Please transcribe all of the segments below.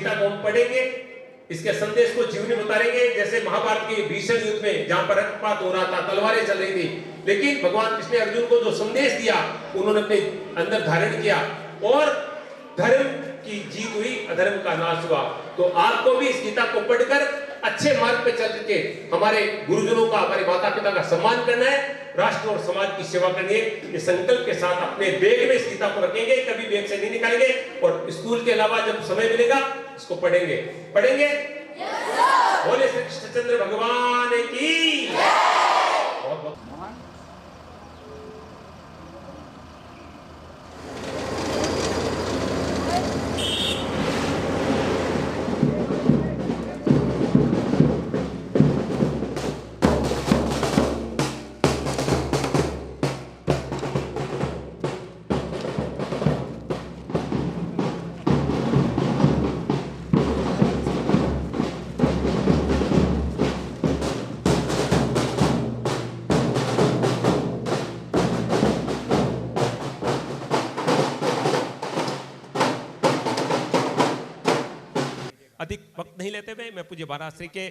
गीता को हम पढ़ेंगे, इसके संदेश को जीवन में उतारेंगे। जैसे महाभारत के भीषण युद्ध में जहां पर रक्तपात हो रहा था, तलवारें चल रही थी, लेकिन भगवान कृष्ण ने अर्जुन को जो संदेश दिया उन्होंने अपने अंदर धारण किया और धर्म की जीत हुई, अधर्म का नाश हुआ। तो आपको भी इस गीता को पढ़कर अच्छे मार्ग पे चल के हमारे गुरुजनों का, हमारे माता पिता का सम्मान करना है, राष्ट्र और समाज की सेवा करनी है। ये संकल्प के साथ अपने बैग में इस गीता को रखेंगे, कभी बैग से नहीं निकालेंगे और स्कूल के अलावा जब समय मिलेगा इसको पढ़ेंगे। पढ़ेंगे? बोले श्री कृष्णचंद्र भगवान की। बहुत बहुत अधिक वक्त नहीं लेते हुए मैं पूज्य महाराज श्री के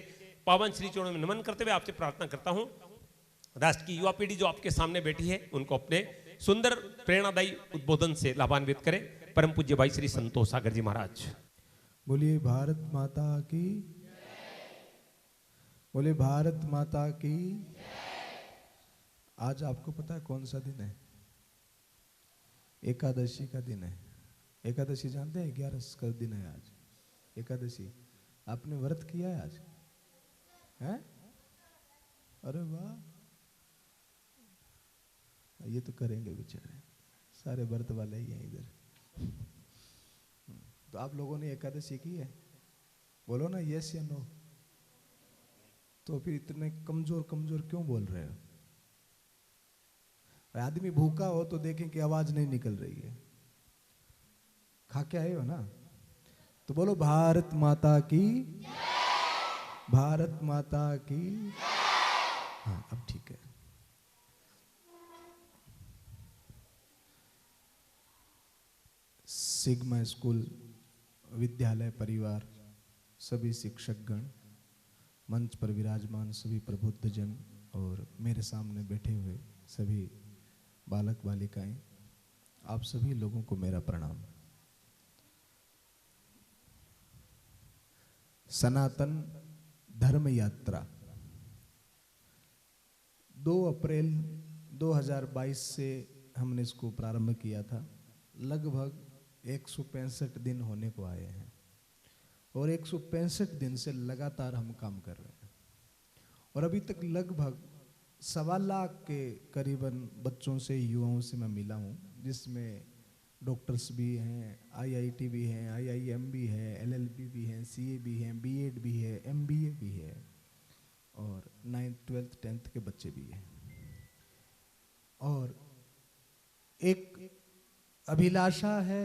पावन श्री चरणों में नमन करते हुए आपसे प्रार्थना करता हूं, राष्ट्र की युवा पीढ़ी जो आपके सामने बैठी है उनको अपने सुंदर प्रेरणादायी उद्बोधन से लाभान्वित करें। परम पूज्य भाई श्री संतोष सागर जी महाराज। बोलिए भारत माता की, बोले भारत माता की। आज आपको पता है कौन सा दिन है? एकादशी का दिन है। एकादशी जानते हैं? 11 का दिन है आज एकादशी। आपने व्रत किया है आज? हैं? अरे वाह, ये तो करेंगे बेचारे, सारे व्रत वाले ही हैं इधर। तो आप लोगों ने एकादशी की है? बोलो ना यस या नो। तो फिर इतने कमजोर कमजोर क्यों बोल रहे हो? आदमी भूखा हो तो देखें कि आवाज नहीं निकल रही है। खा के आए हो ना? तो बोलो भारत माता की, भारत माता की। हाँ अब ठीक है। सिग्मा स्कूल विद्यालय परिवार, सभी शिक्षकगण, मंच पर विराजमान सभी प्रबुद्ध जन और मेरे सामने बैठे हुए सभी बालक बालिकाएं, आप सभी लोगों को मेरा प्रणाम। सनातन धर्म यात्रा 2 अप्रैल 2022 से हमने इसको प्रारंभ किया था। लगभग 165 दिन होने को आए हैं और 165 दिन से लगातार हम काम कर रहे हैं और अभी तक लगभग 1.25 लाख के करीबन बच्चों से, युवाओं से मैं मिला हूँ, जिसमें डॉक्टर्स भी हैं, आईआईटी भी हैं, आईआईएम भी है, एलएलबी भी हैं, सीए भी हैं, बीएड भी है, एमबीए भी है और 9th 12th 10th के बच्चे भी हैं। और एक अभिलाषा है,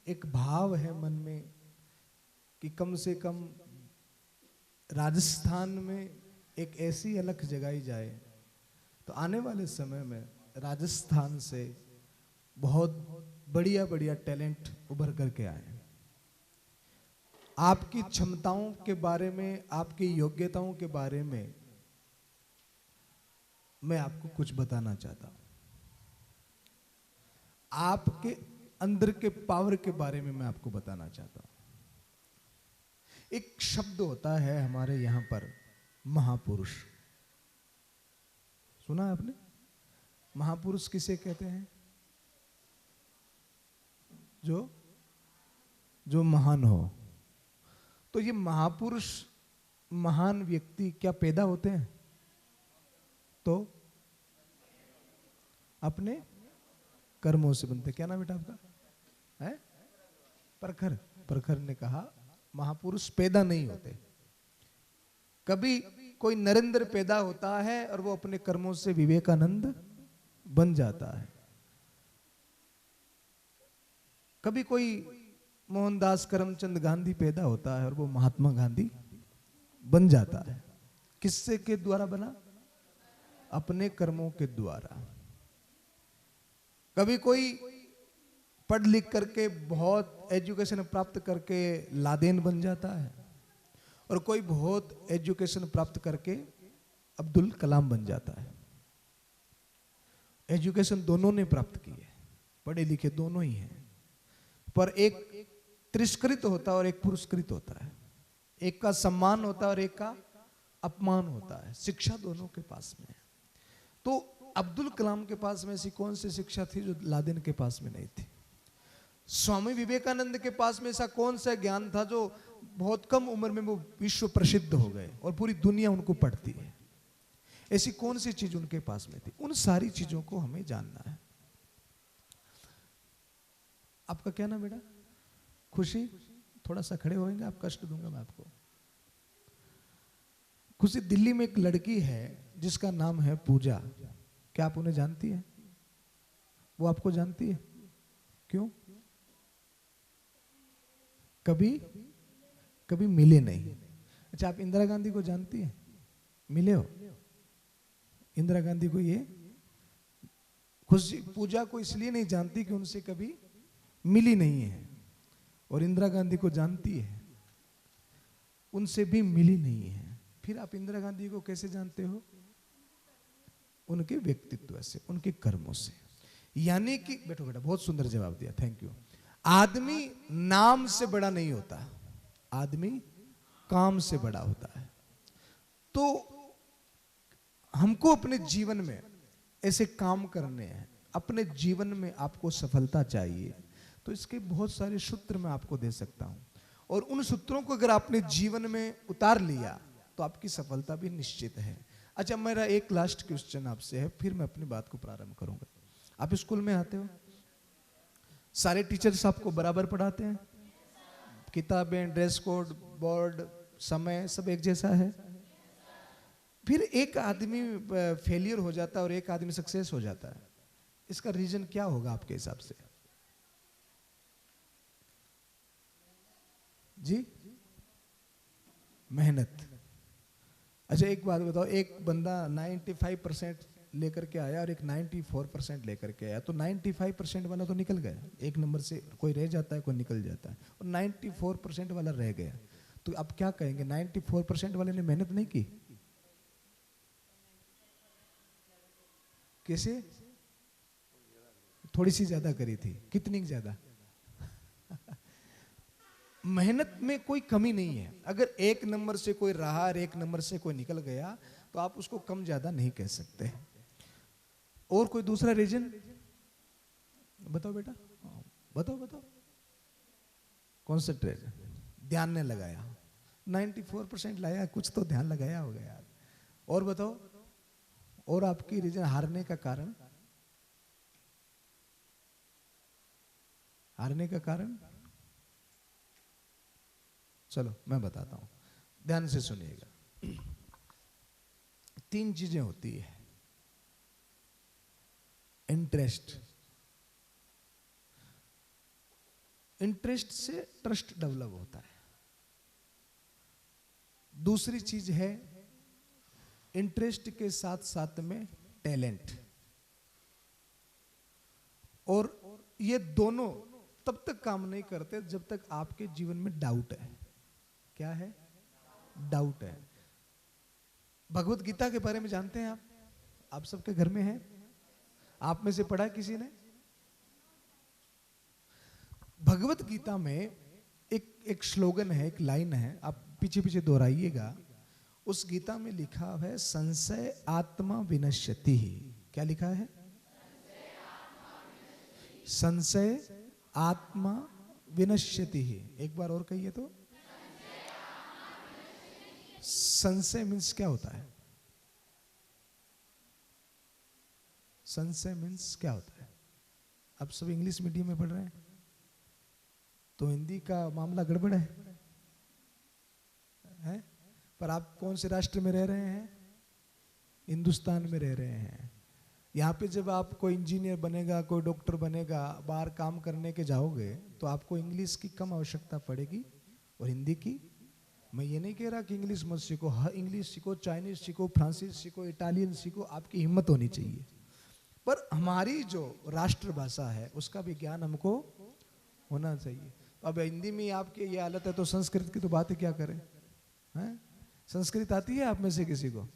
एक भाव है मन में कि कम से कम राजस्थान में एक ऐसी अलख जगाई जाए तो आने वाले समय में राजस्थान से बहुत बढ़िया बढ़िया टैलेंट उभर करके आए। आपकी क्षमताओं के बारे में, आपकी योग्यताओं के बारे में मैं आपको कुछ बताना चाहता हूं। आपके अंदर के पावर के बारे में मैं आपको बताना चाहता हूं। एक शब्द होता है हमारे यहां पर, महापुरुष। सुना है आपने? महापुरुष किसे कहते हैं? जो महान हो। तो ये महापुरुष, महान व्यक्ति क्या पैदा होते हैं? तो अपने कर्मों से बनते। क्या नाम बेटा आपका? है प्रखर। प्रखर ने कहा महापुरुष पैदा नहीं होते। कभी कोई नरेंद्र पैदा होता है और वो अपने कर्मों से विवेकानंद बन जाता है। कभी कोई मोहनदास करमचंद गांधी पैदा होता है और वो महात्मा गांधी बन जाता है। किससे के द्वारा बना? अपने कर्मों के द्वारा। कभी कोई पढ़ लिख करके बहुत एजुकेशन प्राप्त करके लादेन बन जाता है, और कोई बहुत एजुकेशन प्राप्त करके अब्दुल कलाम बन जाता है। एजुकेशन दोनों ने प्राप्त की है, पढ़े लिखे दोनों ही हैं, पर एक तिरस्कृत होता है और एक पुरस्कृत होता है, एक का सम्मान होता है और एक का अपमान होता है। शिक्षा दोनों के पास में है। तो अब्दुल कलाम के पास में ऐसी कौन सी शिक्षा थी जो लादेन के पास में नहीं थी? स्वामी विवेकानंद के पास में ऐसा कौन सा ज्ञान था जो बहुत कम उम्र में वो विश्व प्रसिद्ध हो गए और पूरी दुनिया उनको पढ़ती है? ऐसी कौन सी चीज उनके पास में थी? उन सारी चीजों को हमें जानना है। आपका क्या नाम बेटा? खुशी, थोड़ा सा खड़े होएंगे, आप कष्ट दूंगा मैं आपको। खुशी, दिल्ली में एक लड़की है जिसका नाम है पूजा। क्या आप उन्हें जानती है? वो आपको जानती है? क्यों? कभी मिले नहीं। अच्छा, आप इंदिरा गांधी को जानती हैं? मिले हो इंदिरा गांधी को? ये खुशी पूजा को इसलिए नहीं जानती कि उनसे कभी मिली नहीं है, और इंदिरा गांधी को जानती है, उनसे भी मिली नहीं है। फिर आप इंदिरा गांधी को कैसे जानते हो? उनके व्यक्तित्व से, उनके कर्मों से। यानी कि बैठो बेटा, बहुत सुंदर जवाब दिया, थैंक यू। आदमी नाम से बड़ा नहीं होता, आदमी काम से बड़ा होता है। तो हमको अपने जीवन में ऐसे काम करने हैं, अपने जीवन में आपको सफलता चाहिए, तो इसके बहुत सारे सूत्र मैं आपको दे सकता हूं, और उन सूत्रों को अगर आपने जीवन में उतार लिया तो आपकी सफलता भी निश्चित है। अच्छा, मेरा एक लास्ट क्वेश्चन आपसे है, फिर मैं अपनी बात को प्रारंभ करूंगा। आप स्कूल में आते हो, सारे टीचर्स आपको बराबर पढ़ाते हैं? किताबें, ड्रेस कोड, बोर्ड, समय सब एक जैसा है? फिर एक आदमी फेलियर हो जाता है और एक आदमी सक्सेस हो जाता है, इसका रीजन क्या होगा आपके हिसाब से? जी, मेहनत। अच्छा, एक बात बताओ, एक बंदा 95% लेकर के आया और एक 94% लेकर के आया, तो 95% वाला तो निकल गया, एक नंबर से कोई रह जाता है, कोई निकल जाता है, और 94% वाला रह गया। तो आप क्या कहेंगे? 94% वाले ने मेहनत नहीं की? कैसे? थोड़ी सी ज्यादा करी थी। कितनी ज्यादा? मेहनत में कोई कमी नहीं है। अगर एक नंबर से कोई रहा और एक नंबर से कोई निकल गया तो आप उसको कम ज्यादा नहीं कह सकते। और कोई दूसरा रीजन बताओ बेटा, बताओ। कॉन्सेंट्रेट, ध्यान ने लगाया, 94% लाया, कुछ तो ध्यान लगाया होगा यार। और बताओ, और आपकी रीजन हारने का कारण? हारने का कारण चलो मैं बताता हूं, ध्यान से सुनिएगा। 3 चीजें होती है। इंटरेस्ट से ट्रस्ट डेवलप होता है। दूसरी चीज है इंटरेस्ट के साथ साथ में टैलेंट। और ये दोनों तब तक काम नहीं करते जब तक आपके जीवन में डाउट है। क्या है? डाउट है। भगवत गीता के बारे में जानते हैं आप सबके घर में है? आप में से पढ़ा किसी ने? भगवत गीता में एक स्लोगन है, एक लाइन है, आप पीछे पीछे दोहराइएगा। उस गीता में लिखा है, संशय आत्मा विनश्यति। क्या लिखा है? संशय आत्मा विनश्यति। एक बार और कहिए तो। संशय मीन्स क्या होता है? संशय मीन्स क्या होता है? आप सब इंग्लिश मीडियम में पढ़ रहे हैं तो हिंदी का मामला गड़बड़ है? पर आप कौन से राष्ट्र में रह रहे हैं? हिंदुस्तान में रह रहे हैं। यहाँ पे जब आप कोई इंजीनियर बनेगा, कोई डॉक्टर बनेगा, बाहर काम करने के जाओगे तो आपको इंग्लिश की कम आवश्यकता पड़ेगी और हिंदी की। मैं ये नहीं कह रहा कि इंग्लिश मत सीखो, हाँ इंग्लिश सीखो, चाइनीज सीखो, फ्रांसीसी सीखो, इटालियन सीखो, आपकी हिम्मत होनी चाहिए। पर हमारी जो राष्ट्रभाषा है उसका भी ज्ञान हमको होना चाहिए। तो अब हिंदी में आपकी ये हालत है तो संस्कृत की तो बात ही क्या करें, हैं? संस्कृत आती है आप में से किसी को?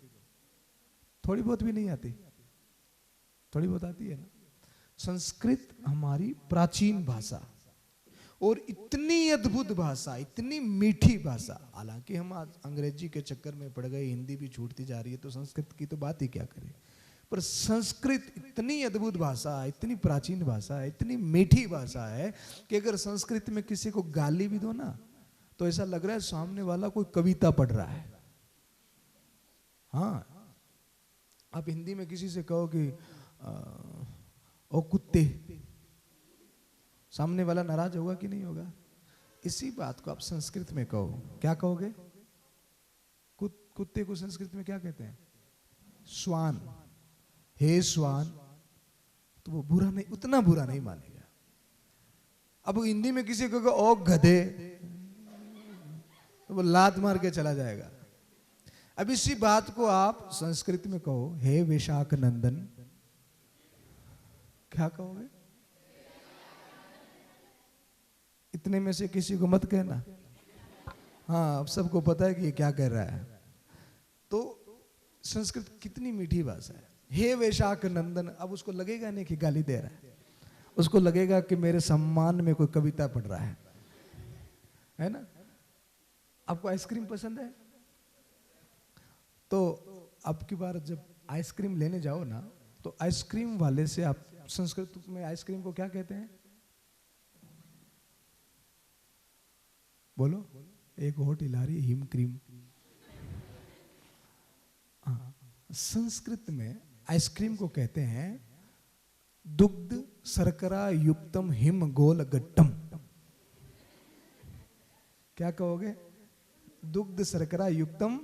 थोड़ी बहुत भी नहीं आती? थोड़ी बहुत आती है ना। संस्कृत हमारी प्राचीन भाषा और इतनी अद्भुत भाषा, इतनी मीठी भाषा। हालांकि हम आज अंग्रेजी के चक्कर में पड़ गए, हिंदी भी छूटती जा रही है, तो संस्कृत की तो बात ही क्या करें। पर संस्कृत इतनी अद्भुत भाषा है, इतनी प्राचीन भाषा है, इतनी मीठी भाषा है कि अगर संस्कृत में किसी को गाली भी दो ना तो ऐसा लग रहा है सामने वाला कोई कविता पढ़ रहा है। हाँ, आप हिंदी में किसी से कहो कि ओ कुत्ते, सामने वाला नाराज होगा कि नहीं होगा? इसी बात को आप संस्कृत में कहो, क्या कहोगे? कुत्ते को संस्कृत में क्या कहते हैं? स्वान। हे स्वान, तो वो बुरा नहीं, उतना बुरा नहीं मानेगा। अब हिंदी में किसी को कहो ओ गधे, तो वो लात मार के चला जाएगा। अब इसी बात को आप संस्कृत में कहो, हे वैशाख नंदन, क्या कहोगे? इतने में से किसी को मत कहना। हाँ, अब सबको पता है कि ये क्या कह रहा है। तो संस्कृत कितनी मीठी भाषा है। हे वैशाख नंदन, अब उसको लगेगा नहीं कि गाली दे रहा है, उसको लगेगा कि मेरे सम्मान में कोई कविता पढ़ रहा है ना। आपको आइसक्रीम पसंद है तो अब की बार जब आइसक्रीम लेने जाओ ना तो आइसक्रीम वाले से आप संस्कृत में आइसक्रीम को क्या कहते हैं? बोलो, एक होट हिलारी हिम क्रीम। संस्कृत में आइसक्रीम को कहते हैं दुग्ध शर्करा युक्तम हिम गोल गट्टम। क्या कहोगे? दुग्ध शर्करा युक्तम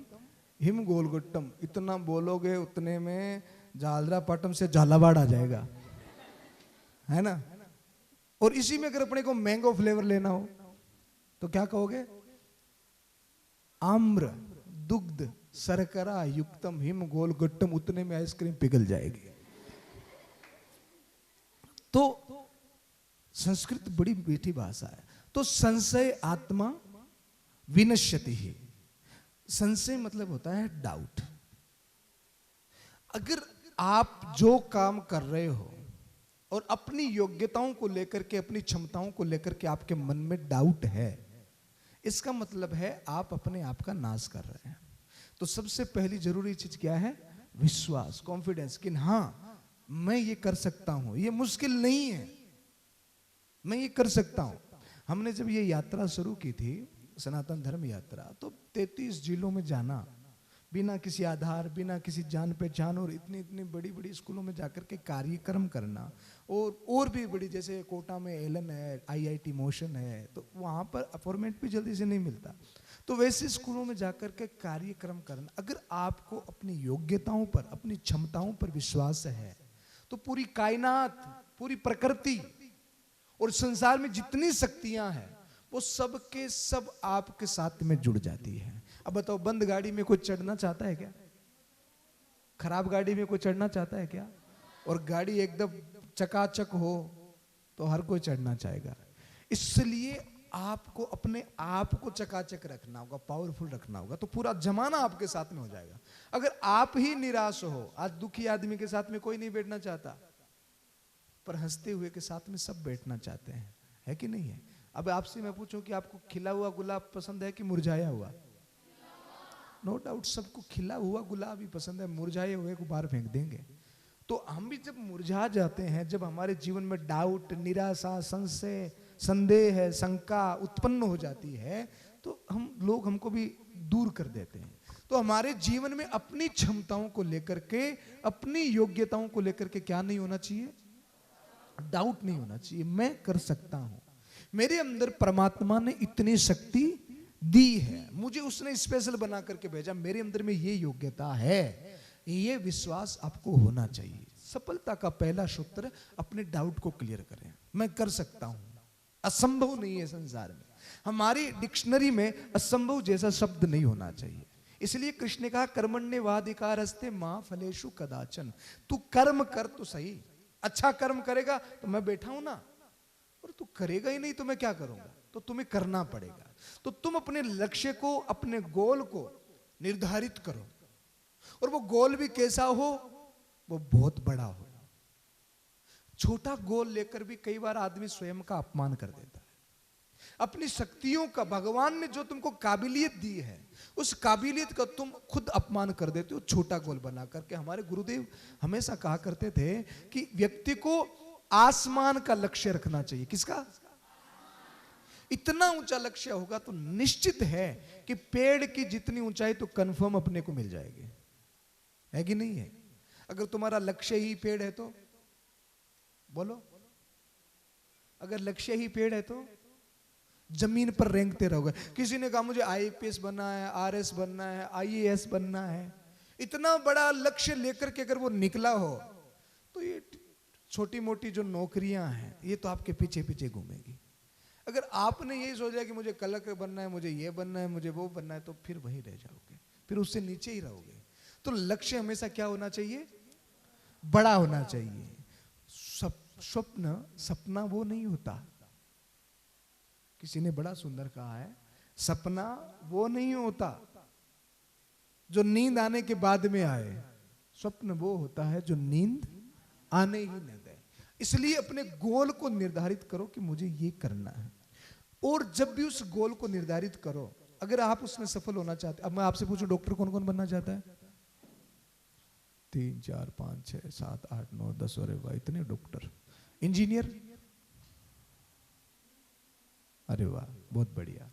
हिम गोल गट्टम। इतना बोलोगे उतने में झालरा पाटम से झालावाड़ आ जाएगा, है ना। और इसी में अगर अपने को मैंगो फ्लेवर लेना हो तो क्या कहोगे? आम्र दुग्ध शर्करा युक्तम हिम गोल गट्टम। उतने में आइसक्रीम पिघल जाएगी। तो संस्कृत बड़ी मीठी भाषा है। तो संशय आत्मा विनश्यति ही। संशय मतलब होता है डाउट। अगर आप जो काम कर रहे हो और अपनी योग्यताओं को लेकर के, अपनी क्षमताओं को लेकर के आपके मन में डाउट है, इसका मतलब है आप अपने आप का नाश कर रहे हैं। तो सबसे पहली जरूरी चीज क्या है? विश्वास, कॉन्फिडेंस कि हाँ मैं ये कर सकता हूं, ये मुश्किल नहीं है, मैं ये कर सकता हूं। हमने जब ये यात्रा शुरू की थी, सनातन धर्म यात्रा, तो 33 जिलों में जाना बिना किसी आधार, बिना किसी जान पहचान, और इतनी इतनी बड़ी बड़ी स्कूलों में जाकर के कार्यक्रम करना, और भी बड़ी, जैसे कोटा में एलन है, IIT मोशन है, तो वहाँ पर अपॉइंटमेंट भी जल्दी से नहीं मिलता। तो वैसे स्कूलों में जाकर के कार्यक्रम करना। अगर आपको अपनी योग्यताओं पर, अपनी क्षमताओं पर विश्वास है तो पूरी कायनात, पूरी प्रकृति और संसार में जितनी शक्तियां हैं वो सब के सब आपके साथ में जुड़ जाती है। अब बताओ, बंद गाड़ी में कोई चढ़ना चाहता है क्या? खराब गाड़ी में कोई चढ़ना चाहता है क्या? और गाड़ी एकदम चकाचक हो तो हर कोई चढ़ना चाहेगा। इसलिए आपको अपने आप को चकाचक रखना होगा, पावरफुल रखना होगा, तो पूरा जमाना आपके साथ में हो जाएगा। अगर आप ही निराश हो, आज दुखी आदमी के साथ में कोई नहीं बैठना चाहता, पर हंसते हुए के साथ में सब बैठना चाहते हैं, है कि नहीं है? अब आपसे मैं पूछूं कि आपको खिला हुआ गुलाब पसंद है कि मुरझाया हुआ? नो डाउट सबको खिला हुआ गुलाब ही पसंद है, मुरझाए हुए को बाहर फेंक देंगे। तो हम भी जब मुरझा जाते हैं, जब हमारे जीवन में डाउट, निराशा, संशय, संदेह, शंका उत्पन्न हो जाती है, तो लोग हमको भी दूर कर देते हैं। तो हमारे जीवन में अपनी क्षमताओं को लेकर के, अपनी योग्यताओं को लेकर के क्या नहीं होना चाहिए? डाउट नहीं होना चाहिए। मैं कर सकता हूं, मेरे अंदर परमात्मा ने इतनी शक्ति दी है, मुझे उसने स्पेशल बना करके भेजा, मेरे अंदर में ये योग्यता है, ये विश्वास आपको होना चाहिए। सफलता का पहला सूत्र, अपने डाउट को क्लियर करें। मैं कर सकता हूं, असंभव नहीं है संसार में। हमारी डिक्शनरी में असंभव जैसा शब्द नहीं होना चाहिए। इसलिए कृष्ण ने कहा, कर्मण्येवाधिकारस्ते मा फलेषु कदाचन। तू कर्म कर तो सही, अच्छा कर्म करेगा तो मैं बैठा हूं ना, और तू करेगा ही नहीं तो मैं क्या करूंगा, तो तुम्हें करना पड़ेगा। तो तुम अपने लक्ष्य को, अपने गोल को निर्धारित करो, और वो गोल भी कैसा हो, वो बहुत बड़ा हो। छोटा गोल लेकर भी कई बार आदमी स्वयं का अपमान कर देता है। अपनी शक्तियों का, भगवान ने जो तुमको काबिलियत दी है, उस काबिलियत का तुम खुद अपमान कर देते हो छोटा गोल बना करके। हमारे गुरुदेव हमेशा कहा करते थे कि व्यक्ति को आसमान का लक्ष्य रखना चाहिए। किसका? इतना ऊंचा लक्ष्य होगा तो निश्चित है कि पेड़ की जितनी ऊंचाई तो कंफर्म अपने को मिल जाएगी, है कि नहीं है? अगर तुम्हारा लक्ष्य ही पेड़ है तो बोलो, अगर लक्ष्य ही पेड़ है तो जमीन पर रेंगते रहोगे। किसी ने कहा मुझे आईपीएस बनना है, आरएस बनना है, आईएएस बनना है, इतना बड़ा लक्ष्य लेकर के अगर वो निकला हो तो ये छोटी मोटी जो नौकरियां हैं ये तो आपके पीछे पीछे घूमेगी। अगर आपने यही सोचा कि मुझे कलेक्टर बनना है, मुझे ये बनना है, मुझे वो बनना है, तो फिर वहीं रह जाओगे, फिर उससे नीचे ही रहोगे। तो लक्ष्य हमेशा क्या होना चाहिए? बड़ा होना चाहिए। स्वप्न, सपना वो नहीं होता। किसी ने बड़ा सुंदर कहा है, सपना वो नहीं होता जो नींद आने के बाद में आए, स्वप्न वो होता है जो नींद आने ही न दे। इसलिए अपने गोल को निर्धारित करो कि मुझे ये करना है, और जब भी उस गोल को निर्धारित करो, अगर आप उसमें सफल होना चाहते। अब मैं आपसे पूछूं, डॉक्टर कौन कौन बनना चाहता है? 3 4 5 6 7 8 9 10, अरे वाह इतने डॉक्टर। इंजीनियर, अरे वाह बहुत बढ़िया।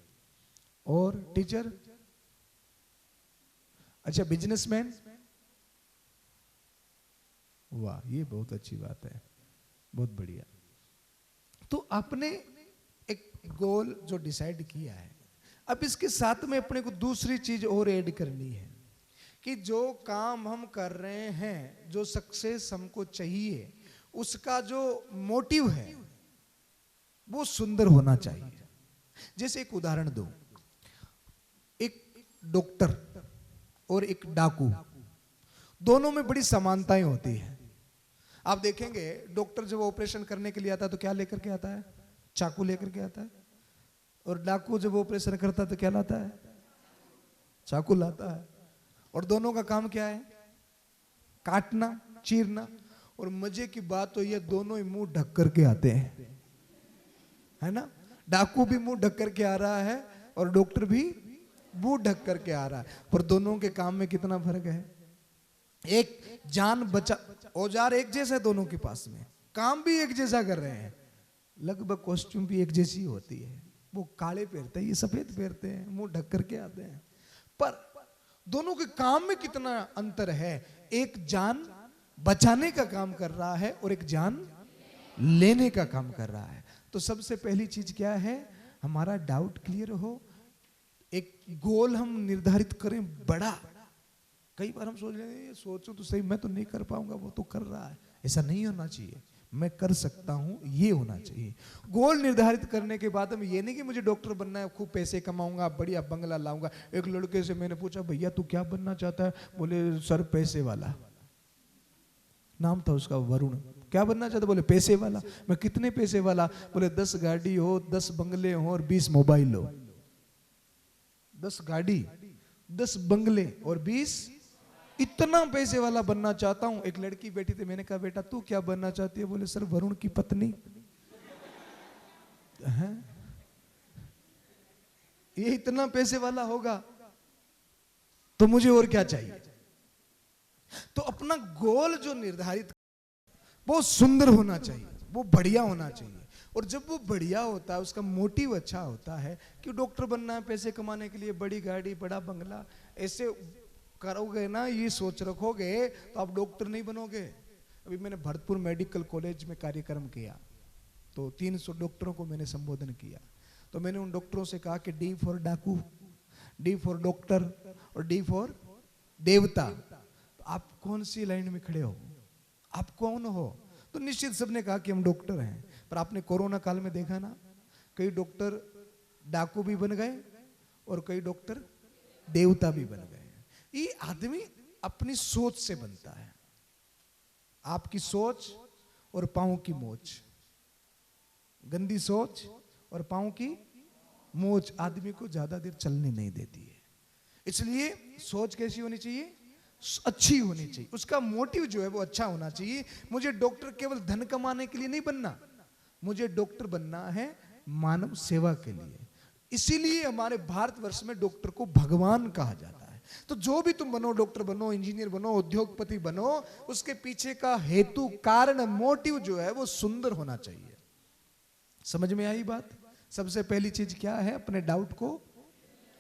और टीचर, अच्छा बिजनेसमैन, वाह ये बहुत अच्छी बात है, बहुत बढ़िया। तो आपने एक गोल जो डिसाइड किया है, अब इसके साथ में अपने को दूसरी चीज और ऐड करनी है कि जो काम हम कर रहे हैं, जो सक्सेस हमको चाहिए, उसका जो मोटिव है वो सुंदर होना चाहिए। जैसे एक उदाहरण दो, एक डॉक्टर और एक डाकू, दोनों में बड़ी समानताएं होती है। आप देखेंगे डॉक्टर जब ऑपरेशन करने के लिए आता है तो क्या लेकर के आता है? चाकू लेकर के आता है। और डाकू जब ऑपरेशन करता है तो क्या लाता है? चाकू लाता है। और दोनों का काम क्या है? काटना, चीरना। और मजे की बात तो ये दोनों ही मुंह ढक करके आते हैं, है ना? डाकू भी मुंह ढक करके आ रहा है और डॉक्टर भी मुंह ढक करके आ रहा है, पर दोनों के काम में कितना फर्क है? एक जान बचा, औजार एक जैसा है दोनों के पास में, काम भी एक जैसा कर रहे हैं, लगभग कॉस्ट्यूम भी एक जैसी होती है। वो काले पहनते हैं, ये सफेद पहनते हैं, मुंह ढक करके आते हैं, पर दोनों के काम में कितना अंतर है। एक जान बचाने का काम कर रहा है और एक जान लेने का काम कर रहा है। तो सबसे पहली चीज क्या है? हमारा डाउट क्लियर हो, एक गोल हम निर्धारित करें बड़ा। कई बार हम सोच रहे हैं, सोचो तो सही, मैं तो नहीं कर पाऊंगा, वो तो कर रहा है। ऐसा नहीं होना चाहिए, मैं कर सकता हूं, ये होना चाहिए। गोल निर्धारित करने के बाद हम ये नहीं कि मुझे डॉक्टर बनना है, खूब पैसे कमाऊंगा, बढ़िया बंगला लाऊंगा। एक लड़के से मैंने पूछा, भैया तू क्या बनना चाहता है? बोले सर पैसे वाला। नाम था उसका वरुण। क्या बनना चाहता? बोले पैसे वाला। मैं कितने पैसे वाला? बोले 10 गाड़ी हो, 10 बंगले हो और 20 मोबाइल हो। 10 गाड़ी, 10 बंगले और 20, इतना पैसे वाला बनना चाहता हूं। एक लड़की बैठी थी, मैंने कहा बेटा तू क्या बनना चाहती है? बोले सर वरुण की पत्नी। है ये इतना पैसे वाला होगा तो मुझे और क्या चाहिए? तो अपना गोल जो निर्धारित, वो सुंदर होना चाहिए, वो बढ़िया होना चाहिए। और जब वो बढ़िया होता है, उसका मोटिव अच्छा होता है कि डॉक्टर बनना है, पैसे कमाने के लिए बड़ी गाड़ी, बड़ा बंगला, ऐसे करोगे ना, ये सोच रखोगे तो आप डॉक्टर नहीं बनोगे। अभी मैंने भरतपुर मेडिकल कॉलेज में कार्यक्रम किया, तो 300 डॉक्टरों को मैंने संबोधन किया। तो मैंने उन डॉक्टरों से कहा कि डी फॉर डाकू, डी फॉर डॉक्टर और डी फॉर देवता। तो आप कौन सी लाइन में खड़े हो? आप कौन हो? तो निश्चित सबने कहा कि हम डॉक्टर हैं। पर आपने कोरोना काल में देखा ना, कई डॉक्टर डाकू भी बन गए और कई डॉक्टर देवता भी बन गए। ये आदमी अपनी सोच से बनता है। आपकी सोच और पांव की मोच, गंदी सोच और पांव की मोच आदमी को ज्यादा देर चलने नहीं देती है। इसलिए सोच कैसी होनी चाहिए? अच्छी होनी चाहिए। उसका मोटिव जो है वो अच्छा होना चाहिए। मुझे डॉक्टर केवल धन कमाने के लिए नहीं बनना, मुझे डॉक्टर बनना है मानव सेवा के लिए। इसीलिए हमारे भारतवर्ष में डॉक्टर को भगवान कहा जाता है। तो जो भी तुम बनो, डॉक्टर बनो, इंजीनियर बनो, उद्योगपति बनो, उसके पीछे का हेतु, कारण, मोटिव जो है वो सुंदर होना चाहिए। समझ में आई बात? सबसे पहली चीज क्या है? अपने डाउट को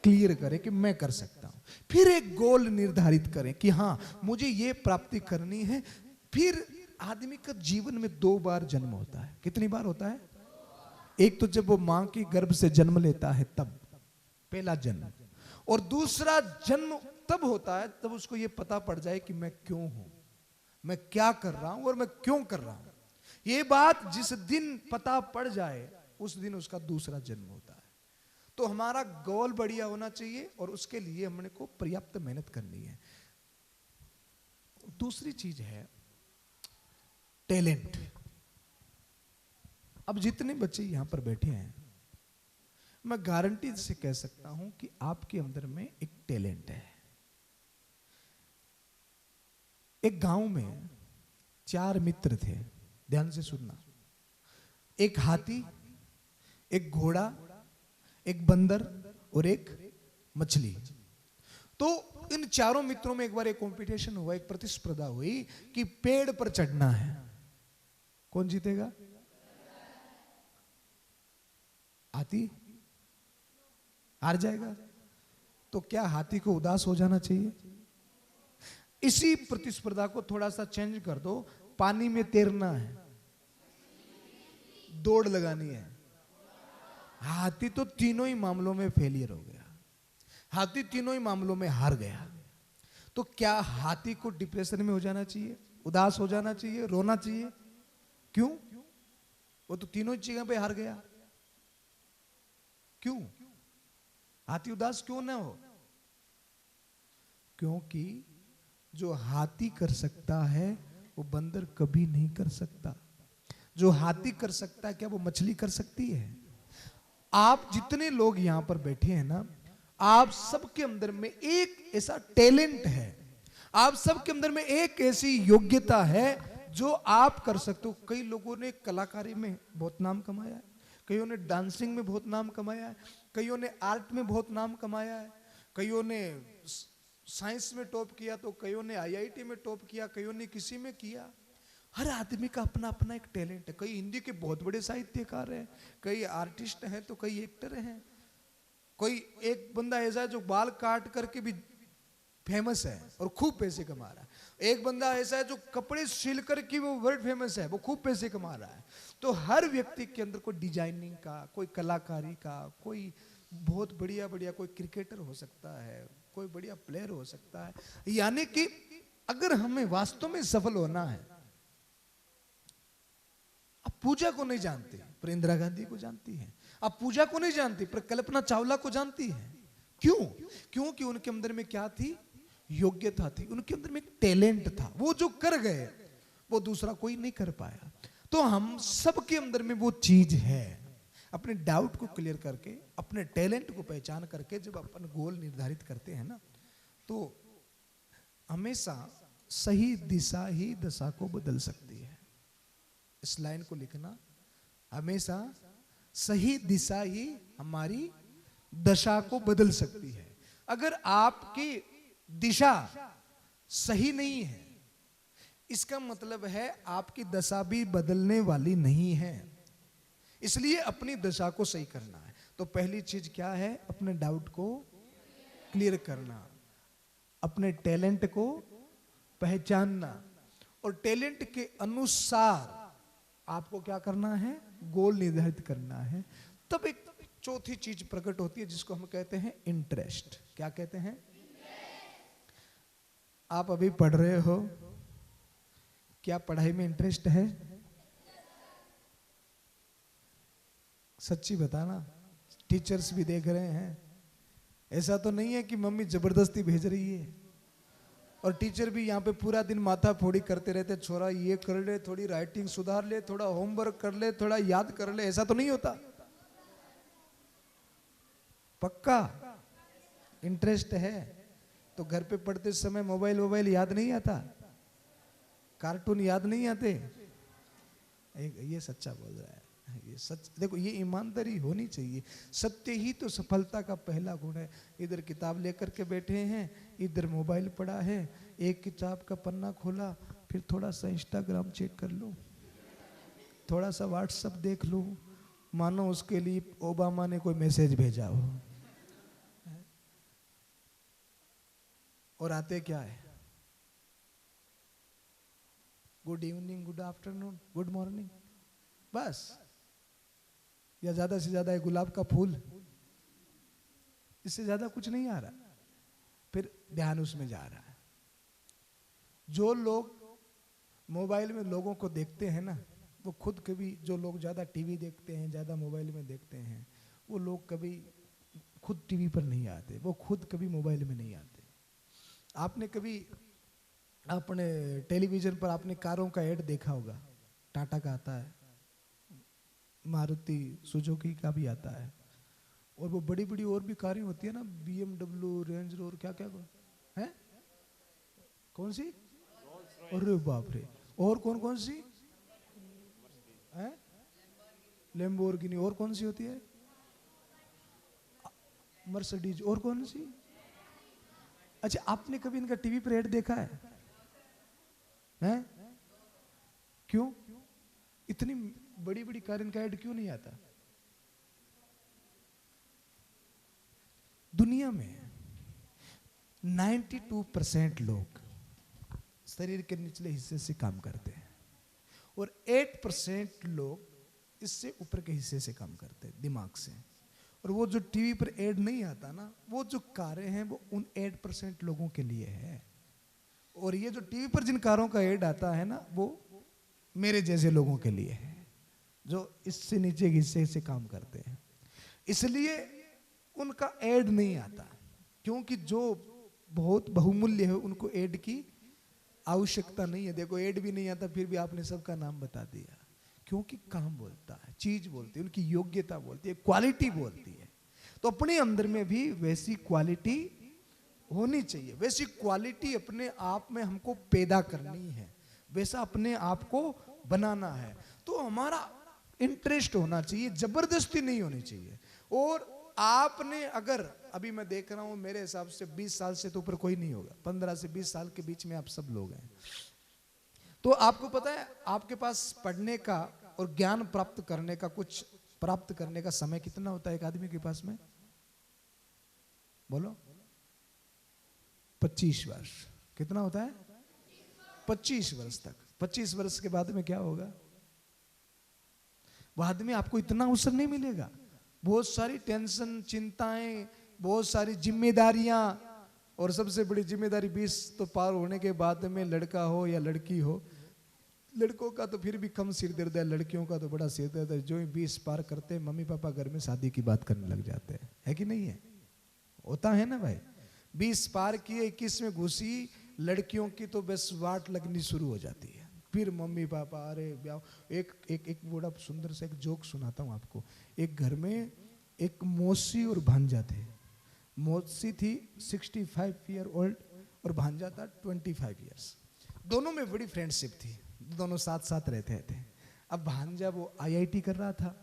क्लियर करें कि मैं कर सकता हूं। फिर एक गोल निर्धारित करें कि हां मुझे ये प्राप्ति करनी है। फिर आदमी का जीवन में 2 बार जन्म होता है। कितनी बार होता है? एक तो जब वो मां की गर्भ से जन्म लेता है तब, पहला जन्म। और दूसरा जन्म तब होता है तब उसको ये पता पड़ जाए कि मैं क्यों हूं, मैं क्या कर रहा हूं और मैं क्यों कर रहा हूं। ये बात जिस दिन पता पड़ जाए उस दिन उसका दूसरा जन्म होता है। तो हमारा गोल बढ़िया होना चाहिए और उसके लिए हमने को पर्याप्त मेहनत करनी है। दूसरी चीज है टैलेंट। अब जितने बच्चे यहां पर बैठे हैं, मैं गारंटी से कह सकता हूं कि आपके अंदर में एक टैलेंट है। एक गांव में 4 मित्र थे, ध्यान से सुनना। एक हाथी, एक घोड़ा, एक बंदर और एक मछली। तो इन चारों मित्रों में एक बार एक कंपटीशन हुआ, एक प्रतिस्पर्धा हुई कि पेड़ पर चढ़ना है। कौन जीतेगा? हाथी हार जाएगा। तो क्या हाथी को उदास हो जाना चाहिए? इसी प्रतिस्पर्धा को थोड़ा सा चेंज कर दो, पानी में तैरना है, दौड़ लगानी है। हाथी तो तीनों ही मामलों में फेलियर हो गया, हाथी तीनों ही मामलों में हार गया। तो क्या हाथी को डिप्रेशन में हो जाना चाहिए, उदास हो जाना चाहिए, रोना चाहिए? क्यों? वो तो तीनों जगह पे हार गया। क्यों हाथी उदास क्यों ना हो? क्योंकि जो हाथी कर सकता है वो बंदर कभी नहीं कर सकता। जो हाथी कर सकता है क्या वो मछली कर सकती है? आप जितने लोग यहां पर बैठे हैं ना, आप सबके अंदर में एक ऐसा टैलेंट है, आप सबके अंदर में एक ऐसी योग्यता है जो आप कर सकते हो। कई लोगों ने कलाकारी में बहुत नाम कमाया है, कईयों ने डांसिंग में बहुत नाम कमाया है, कईयों ने आर्ट में बहुत नाम कमाया है, कईयों ने साइंस में टॉप किया, तो कईयों ने आईआईटी में टॉप किया, कईयों ने किसी में किया। हर आदमी का अपना अपना एक टैलेंट है। कई हिंदी के बहुत बड़े साहित्यकार हैं, कई आर्टिस्ट हैं, तो कई एक्टर हैं। कोई एक बंदा ऐसा है जो बाल काट करके भी फेमस है और खूब पैसे कमा रहा है। एक बंदा ऐसा है जो कपड़े सिल करके वो वर्ल्ड फेमस है, वो खूब पैसे कमा रहा है। तो हर व्यक्ति के अंदर कोई डिजाइनिंग का, कोई कलाकारी का, कोई बहुत बढ़िया बढ़िया, कोई क्रिकेटर हो सकता है, कोई बढ़िया प्लेयर हो सकता है। यानी कि अगर हमें वास्तव में सफल होना है, आप पूजा को नहीं जानते पर इंदिरा गांधी को जानती हैं, आप पूजा को नहीं जानती पर कल्पना चावला को जानती हैं। क्यों? क्योंकि उनके अंदर में क्या थी? योग्यता थी, उनके अंदर में एक टैलेंट था। वो जो कर गए वो दूसरा कोई नहीं कर पाया। तो हम सबके अंदर में वो चीज है। अपने डाउट को क्लियर करके, अपने टैलेंट को पहचान करके जब अपन गोल निर्धारित करते हैं ना, तो हमेशा सही दिशा ही दशा को बदल सकती है। इस लाइन को लिखना, हमेशा सही दिशा ही हमारी दशा को बदल सकती है। अगर आपकी दिशा सही नहीं है, इसका मतलब है आपकी दशा भी बदलने वाली नहीं है। इसलिए अपनी दशा को सही करना है। तो पहली चीज क्या है? अपने डाउट को क्लियर करना, अपने टैलेंट को पहचानना, और टैलेंट के अनुसार आपको क्या करना है? गोल निर्धारित करना है। तब एक चौथी चीज प्रकट होती है जिसको हम कहते हैं इंटरेस्ट। क्या कहते हैं? आप अभी पढ़ रहे हो, क्या पढ़ाई में इंटरेस्ट है? सच्ची बताना, टीचर्स भी देख रहे हैं। ऐसा तो नहीं है कि मम्मी जबरदस्ती भेज रही है, और टीचर भी यहाँ पे पूरा दिन माथा फोड़ी करते रहते, छोरा ये कर ले, थोड़ी राइटिंग सुधार ले, थोड़ा होमवर्क कर ले, थोड़ा याद कर ले। ऐसा तो नहीं होता? पक्का इंटरेस्ट है तो घर पे पढ़ते समय मोबाइल याद नहीं आता, कार्टून याद नहीं आते। ये सच्चा बोल रहा है, ये सच। देखो ये ईमानदारी होनी चाहिए। सत्य ही तो सफलता का पहला गुण है। इधर किताब लेकर के बैठे हैं, इधर मोबाइल पड़ा है, एक किताब का पन्ना खोला, फिर थोड़ा सा इंस्टाग्राम चेक कर लो, थोड़ा सा व्हाट्सएप देख लो, मानो उसके लिए ओबामा ने कोई मैसेज भेजा हो। और आते क्या है? Good evening, good afternoon, good morning, बस। या ज्यादा से ज्यादा गुलाब का फूल, इससे ज्यादा कुछ नहीं आ रहा। फिर ध्यान उसमें जा रहा है। जो लोग मोबाइल में लोगों को देखते हैं ना, वो खुद कभी, जो लोग ज्यादा टीवी देखते हैं, ज्यादा मोबाइल में देखते हैं, वो लोग कभी खुद टीवी पर नहीं आते, वो खुद कभी मोबाइल में नहीं आते। आपने कभी अपने टेलीविजन पर आपने कारों का ऐड देखा होगा, टाटा का आता है, मारुति सुजुकी का भी आता है, और वो बड़ी बड़ी और भी कारें होती है ना, BMW, रेंज रोवर, क्या क्या है, कौन सी? अरे बाप रे, और कौन कौन सी है? लैम्बोर्गिनी, और कौन सी होती है? मर्सिडीज, और कौन सी? अच्छा, आपने कभी इनका टीवी पर ऐड देखा है? हैं? क्यों? इतनी बड़ी बड़ी कार, इनका ऐड क्यों नहीं आता? दुनिया में 92% लोग शरीर के निचले हिस्से से काम करते हैं और 8% लोग इससे ऊपर के हिस्से से काम करते हैं, दिमाग से। और वो जो टीवी पर ऐड नहीं आता ना, वो जो कारें हैं वो उन 8% लोगों के लिए है। और ये जो टीवी पर जिन कारों का ऐड आता है ना, वो मेरे जैसे लोगों के लिए है, जो इससे नीचे के हिस्से से काम करते हैं। इसलिए उनका ऐड नहीं आता, क्योंकि जो बहुत बहुमूल्य है उनको ऐड की आवश्यकता नहीं है। देखो ऐड भी नहीं आता, फिर भी आपने सबका नाम बता दिया, क्योंकि काम बोलता है, चीज बोलती है, उनकी योग्यता बोलती है, क्वालिटी बोलती है। तो अपने अंदर में भी वैसी क्वालिटी होनी चाहिए। वैसी क्वालिटी अपने आप में हमको पैदा करनी है, वैसा अपने आप को बनाना है। तो हमारा इंटरेस्ट होना चाहिए, जबरदस्ती नहीं होनी चाहिए। और आपने अगर, अभी मैं देख रहा हूं, मेरे हिसाब से 20 साल से तो ऊपर कोई नहीं होगा, 15 से 20 साल के बीच में आप सब लोग हैं। तो आपको पता है आपके पास पढ़ने का और ज्ञान प्राप्त करने का, कुछ प्राप्त करने का समय कितना होता है एक आदमी के पास में? बोलो। 25 वर्ष। कितना होता है? 25 वर्ष तक। 25 वर्ष के बाद में क्या होगा? बाद में आपको इतना अवसर नहीं मिलेगा, बहुत सारी टेंशन, चिंताएं, बहुत सारी जिम्मेदारियां। और सबसे बड़ी जिम्मेदारी 20 तो पार होने के बाद में, लड़का हो या लड़की हो, लड़कों का तो फिर भी कम सिर दर्द है, लड़कियों का तो बड़ा सिर दर्द है। जो 20 पार करते हैं, मम्मी पापा घर में शादी की बात करने लग जाते हैं, है कि नहीं है? होता है ना भाई। 20 पार किए, 21 में घुसी, लड़कियों की तो बस वाट लगनी शुरू हो जाती है। फिर मम्मी पापा, अरे ब्याह। एक बड़ा सुंदर सा एक जोक सुनाता हूँ आपको। एक घर में एक मौसी और भांजा थे। मौसी थी 65 ईयर ओल्ड और भांजा था 25 ईयर्स। दोनों में बड़ी फ्रेंडशिप थी, दोनों साथ साथ रहते थे। अब भांजा वो IIT कर रहा था,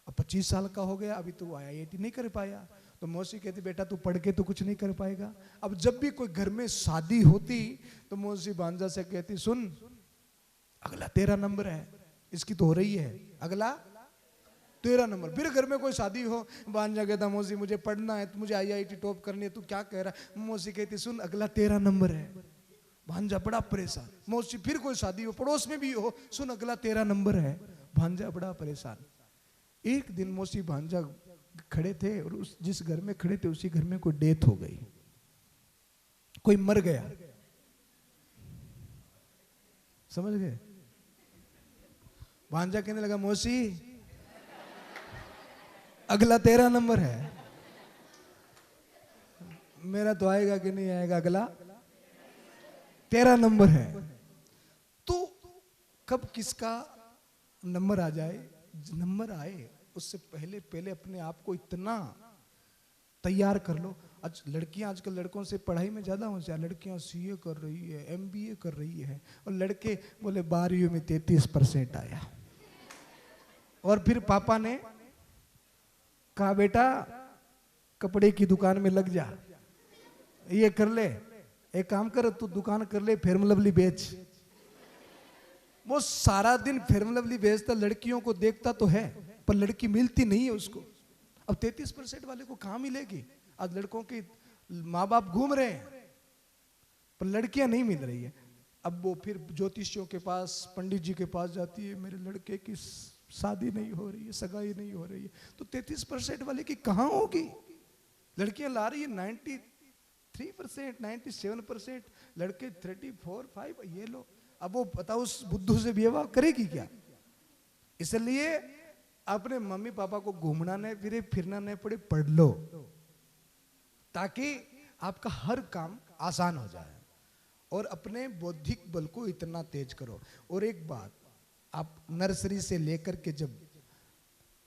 अब 25 साल का हो गया, अभी तो वो IIT नहीं कर पाया। तो मौसी कहती, बेटा तू पढ़ के तो कुछ नहीं कर पाएगा। अब जब भी कोई घर में शादी होती तो मौसी भांजा से कहती, सुन अगला 13 नंबर है, इसकी तो हो रही है, अगला 13 नंबर। फिर घर में कोई शादी हो, भांजा कहता, मौसी मुझे पढ़ना है, मुझे IIT टॉप करनी है, तू क्या कह रहा है? मौसी कहती, सुन अगला 13 नंबर है। भांजा बड़ा परेशान। मौसी फिर कोई शादी हो, पड़ोस में भी हो, सुन अगला 13 नंबर है। भांजा बड़ा परेशान। एक दिन मौसी भांजा खड़े थे और उस जिस घर में खड़े थे उसी घर में कोई डेथ हो गई, कोई मर गया। समझ गए? भांजा कहने लगा, मौसी अगला 13 नंबर है, मेरा तो आएगा कि नहीं आएगा अगला? 13 नंबर है। तो कब किसका नंबर आ जाए, नंबर आए उससे पहले पहले अपने आप को इतना तैयार कर लो। आज लड़कियां आजकल लड़कों से पढ़ाई में ज्यादा होशियार, लड़कियां सीए कर रही है, एमबीए कर रही है, और लड़के बोले 12वीं में 33% आया। और फिर पापा ने कहा बेटा कपड़े की दुकान में लग जा, ये कर ले, एक काम कर तू दुकान कर ले, फेयर लवली बेच। वो सारा दिन फेयर लवली बेचता, लड़कियों को देखता तो है पर लड़की मिलती नहीं है उसको। अब 33% वाले को कहां मिलेगी? आज लड़कों के माँ बाप घूम रहे हैं पर लड़कियां नहीं मिल रही है। अब वो फिर ज्योतिषियों के पास, पंडित जी के पास जाती है, मेरे लड़के की शादी नहीं हो रही है, सगाई नहीं हो रही है। तो 33% वाले की कहां होगी? लड़कियां ला रही है 93%, 97%, लड़के 34, 5। ये लो, अब वो बताओ उस बुद्धू से विवाह करेगी क्या? इसलिए अपने मम्मी पापा को घूमना नहीं फिरे, फिरना नहीं पड़े, पढ़ लो ताकि आपका हर काम आसान हो जाए। और अपने बौद्धिक बल को इतना तेज करो। और एक बात, आप नर्सरी से लेकर के जब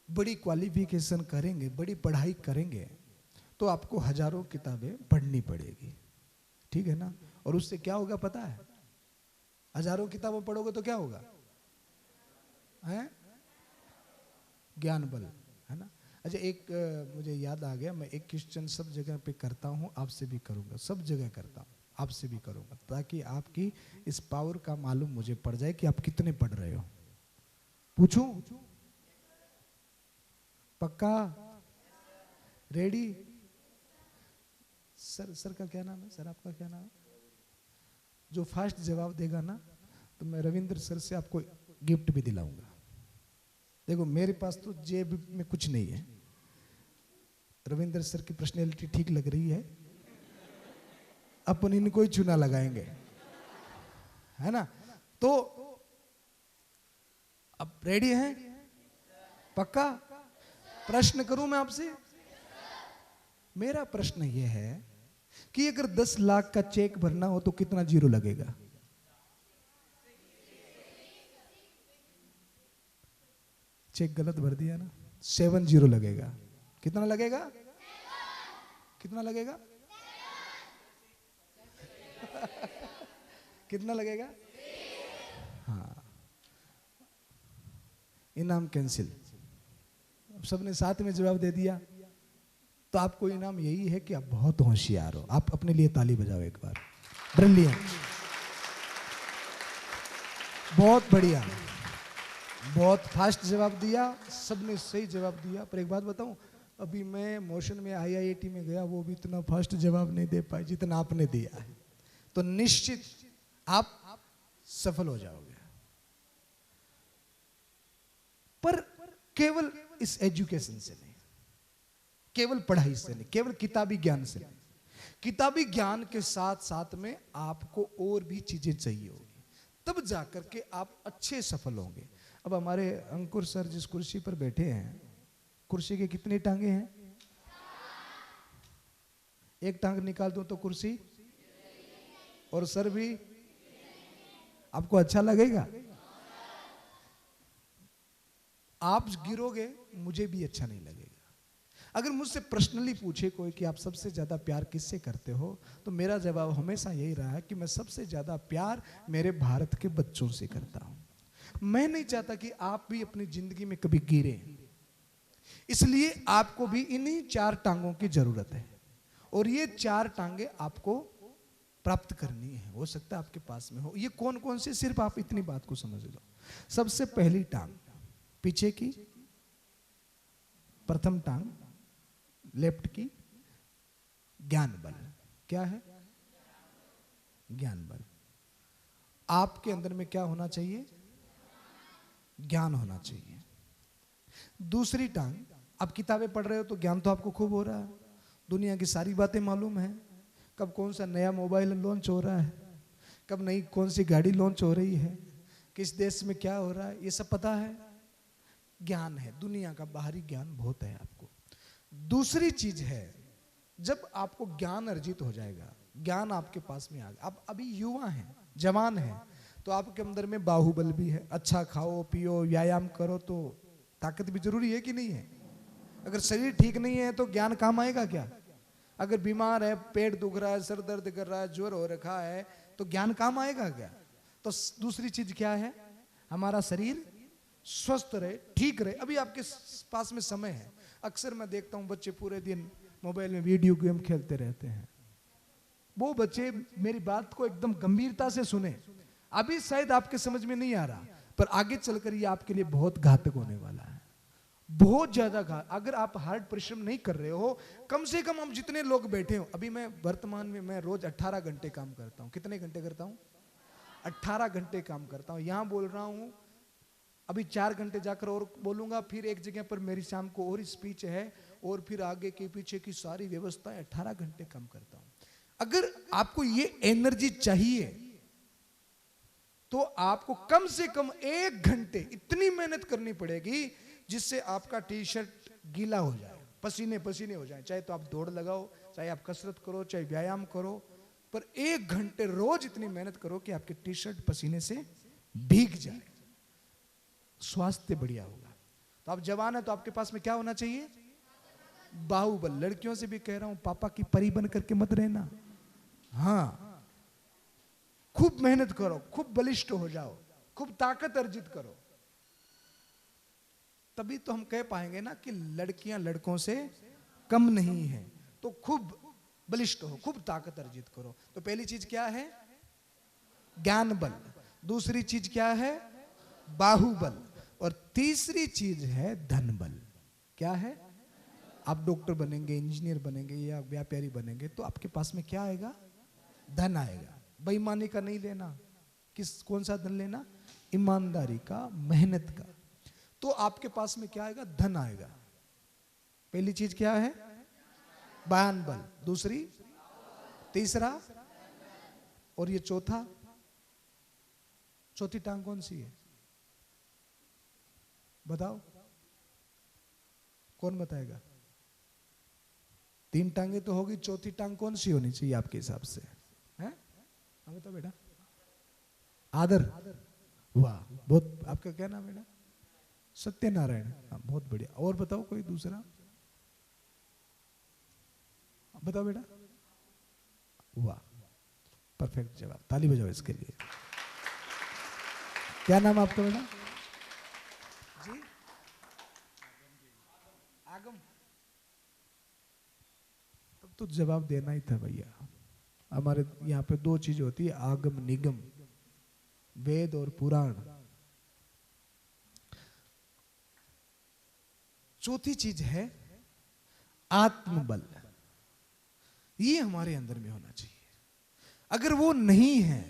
बड़ी क्वालिफिकेशन करेंगे, बड़ी पढ़ाई करेंगे, तो आपको हजारों किताबें पढ़नी पड़ेगी, ठीक है ना? और उससे क्या होगा पता है? हजारों किताबें पढ़ोगे तो क्या होगा? हैं? ज्ञान बल, है ना? अच्छा, एक मुझे याद आ गया, मैं एक क्वेश्चन सब जगह पे करता हूँ, आपसे भी करूँगा, सब जगह करता हूँ, आपसे भी करूँगा, ताकि आपकी इस पावर का मालूम मुझे पड़ जाए कि आप कितने पढ़ रहे हो। पूछूं? पक्का? रेडी? सर का क्या नाम है? सर आपका क्या नाम है? जो फास्ट जवाब देगा ना, तो मैं रविंद्र सर से आपको गिफ्ट भी दिलाऊंगा। देखो मेरे पास तो जेब में कुछ नहीं है, रविंद्र सर की पर्सनैलिटी ठीक लग रही है, अपन इनको ही चुना लगाएंगे, है ना? तो अब रेडी हैं? पक्का? प्रश्न करूं मैं आपसे? मेरा प्रश्न यह है कि अगर 10 लाख का चेक भरना हो तो कितना जीरो लगेगा? चेक गलत भर दिया ना, 7 जीरो लगेगा। कितना लगेगा? कितना लगेगा? कितना लगेगा? हाँ, इनाम कैंसिल। अब सबने साथ में जवाब दे दिया, तो आपको इनाम यही है कि आप बहुत होशियार हो। आप अपने लिए ताली बजाओ एक बार। ब्रिलियंट, बहुत बढ़िया, बहुत फास्ट जवाब दिया, सबने सही जवाब दिया। पर एक बात बताऊं, अभी मैं मोशन में IIT में गया, वो भी इतना फास्ट जवाब नहीं दे पाए जितना आपने दिया है। तो निश्चित आप सफल हो जाओगे। पर केवल इस एजुकेशन से नहीं, केवल पढ़ाई से नहीं, केवल किताबी ज्ञान से नहीं, किताबी ज्ञान के साथ साथ में आपको और भी चीजें चाहिए होगी, तब जाकर के आप अच्छे सफल होंगे। अब हमारे अंकुर सर जिस कुर्सी पर बैठे हैं, कुर्सी के कितनी टांगे हैं? एक टांग निकाल दो तो कुर्सी, और सर भी। आपको अच्छा लगेगा? आप गिरोगे, मुझे भी अच्छा नहीं लगेगा। अगर मुझसे पर्सनली पूछे कोई कि आप सबसे ज्यादा प्यार किससे करते हो, तो मेरा जवाब हमेशा यही रहा है कि मैं सबसे ज्यादा प्यार मेरे भारत के बच्चों से करता हूं। मैं नहीं चाहता कि आप भी अपनी जिंदगी में कभी गिरे, इसलिए आपको भी इन्हीं 4 टांगों की जरूरत है, और ये 4 टांगे आपको प्राप्त करनी है। हो सकता है आपके पास में हो। ये कौन कौन से, सिर्फ आप इतनी बात को समझ लो। सबसे पहली टांग पीछे की, प्रथम टांग लेफ्ट की, ज्ञान बल। क्या है? ज्ञान बल। आपके अंदर में क्या होना चाहिए? ज्ञान होना चाहिए। दूसरी टांग, आप किताबें पढ़ रहे हो तो ज्ञान तो आपको खूब हो रहा है, दुनिया की सारी बातें मालूम है, कब कौन सा नया मोबाइल लॉन्च हो रहा है, कब नई कौन सी गाड़ी लॉन्च हो रही है, किस देश में क्या हो रहा है, ये सब पता है। ज्ञान है, दुनिया का बाहरी ज्ञान बहुत है आपको। दूसरी चीज है, जब आपको ज्ञान अर्जित हो जाएगा ज्ञान आपके पास में आ गया। आप अभी युवा हैं, जवान हैं, तो आपके अंदर में बाहुबल भी है। अच्छा खाओ पियो, व्यायाम करो, तो ताकत भी जरूरी है कि नहीं है? अगर शरीर ठीक नहीं है तो ज्ञान काम आएगा क्या? अगर बीमार है, पेट दुख रहा है, सर दर्द कर रहा है, ज्वर हो रखा है, तो ज्ञान काम आएगा क्या? तो दूसरी चीज क्या है? हमारा शरीर स्वस्थ रहे, ठीक रहे। अभी आपके पास में समय है। अक्सर मैं देखता हूं बच्चे पूरे दिन मोबाइल में वीडियो गेम खेलते रहते हैं। वो बच्चे मेरी बात को एकदम गंभीरता से सुने। अभी शायद आपके समझ में नहीं आ रहा, पर आगे चलकर ये आपके लिए बहुत घातक होने वाला है, बहुत ज्यादा घातक। अगर आप हार्ड परिश्रम नहीं कर रहे हो, कम से कम हम जितने लोग बैठे हो, अभी मैं वर्तमान में मैं रोज 18 घंटे काम करता हूं। कितने घंटे करता हूं? 18 घंटे काम करता हूं। यहां बोल रहा हूं, अभी 4 घंटे जाकर और बोलूंगा, फिर एक जगह पर मेरी शाम को और स्पीच है, और फिर आगे के पीछे की सारी व्यवस्थाएं। 18 घंटे काम करता हूं। अगर आपको ये एनर्जी चाहिए तो आपको कम से कम 1 घंटे इतनी मेहनत करनी पड़ेगी जिससे आपका टी शर्ट गीला हो जाए, पसीने पसीने हो जाए। चाहे तो आप दौड़ लगाओ, चाहे आप कसरत करो, चाहे व्यायाम करो, पर 1 घंटे रोज इतनी मेहनत करो कि आपकी टी शर्ट पसीने से भीग जाए। स्वास्थ्य बढ़िया होगा। तो आप जवान है तो आपके पास में क्या होना चाहिए? बाहुबल। लड़कियों से भी कह रहा हूं, पापा की परी बन करके मत रहना। हाँ, खूब मेहनत करो, खूब बलिष्ठ हो जाओ, खूब ताकत अर्जित करो, तभी तो हम कह पाएंगे ना कि लड़कियां लड़कों से कम नहीं है। तो खूब बलिष्ठ हो, खूब ताकत अर्जित करो। तो पहली चीज क्या है? ज्ञान बल। दूसरी चीज क्या है? बाहुबल। और तीसरी चीज है धन बल। क्या है? आप डॉक्टर बनेंगे, इंजीनियर बनेंगे या व्यापारी बनेंगे तो आपके पास में क्या आएगा? धन आएगा। बेईमानी का नहीं लेना। कौन सा धन लेना? ईमानदारी का, मेहनत का। तो आपके पास में क्या आएगा? धन आएगा। पहली चीज क्या है? बयान बल। दूसरी, तीसरा, और ये चौथा, चौथी टांग कौन सी है? बताओ, कौन बताएगा? 3 टांगे तो होगी, चौथी टांग कौन सी होनी चाहिए आपके हिसाब से? हैं? बताओ बेटा। आदर। वाह, बहुत। आपका क्या नाम बेटा? सत्यनारायण। बहुत बढ़िया। और बताओ कोई दूसरा? बताओ बेटा। वाह, परफेक्ट जवाब। ताली बजाओ इसके लिए। क्या नाम आपका बेटा? जी, आगम। तब तो जवाब देना ही था भैया। हमारे यहाँ पे 2 चीज होती है, आगम निगम, वेद और पुराण। चौथी चीज है आत्मबल। ये हमारे अंदर में होना चाहिए। अगर वो नहीं है